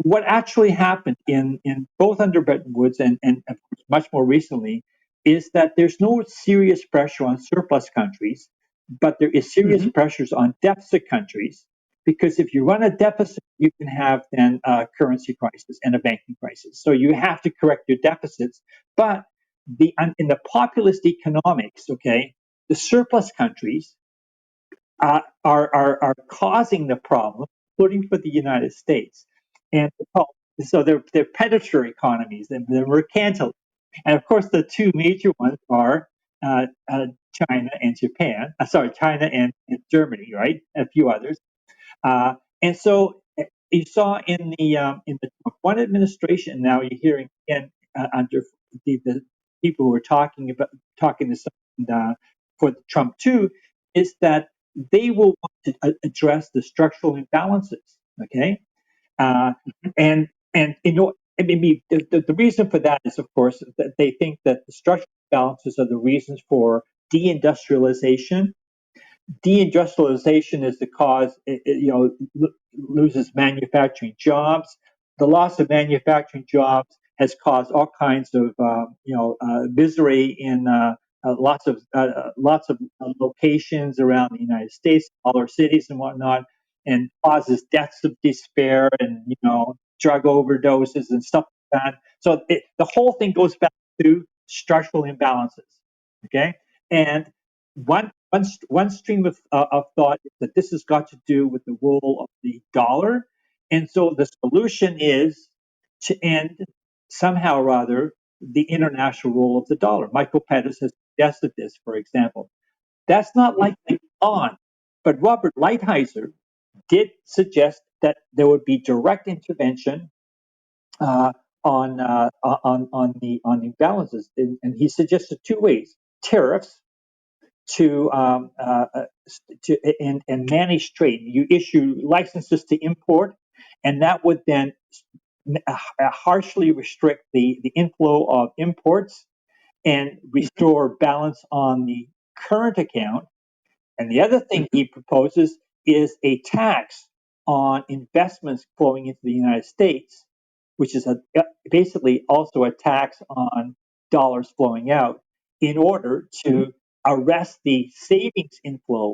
what actually happened in both under Bretton Woods and of course much more recently is that there's no serious pressure on surplus countries, but there is serious pressures on deficit countries, because if you run a deficit, you can have then a currency crisis and a banking crisis. So you have to correct your deficits. But in the populist economics, okay, the surplus countries are causing the problem, including for the United States. And so they're predatory economies, and they're mercantile. And of course, the two major ones are China and Japan. China and Germany, right? A few others. And so you saw in the Trump one administration. Now you're hearing again under the people who are talking this for the Trump two, is that they will want to address the structural imbalances. Okay, uh, and you know, I mean, the reason for that is, of course, that they think that the structural imbalances are the reasons for deindustrialization. Deindustrialization is the cause, loses manufacturing jobs. The loss of manufacturing jobs has caused all kinds of misery in lots of locations around the United States, all our cities and whatnot, and causes deaths of despair and drug overdoses and stuff like that. So the whole thing goes back to structural imbalances. Okay, and one stream of thought is that this has got to do with the role of the dollar. And so the solution is to end somehow or other the international role of the dollar. Michael Pettis has suggested this, for example. That's not likely on, but Robert Lighthizer did suggest that there would be direct intervention uh, on imbalances, and he suggested two ways: tariffs and manage trade. You issue licenses to import, and that would then harshly restrict the inflow of imports and restore balance on the current account. And the other thing he proposes is a tax on investments flowing into the United States, which is basically also a tax on dollars flowing out, in order to arrest the savings inflow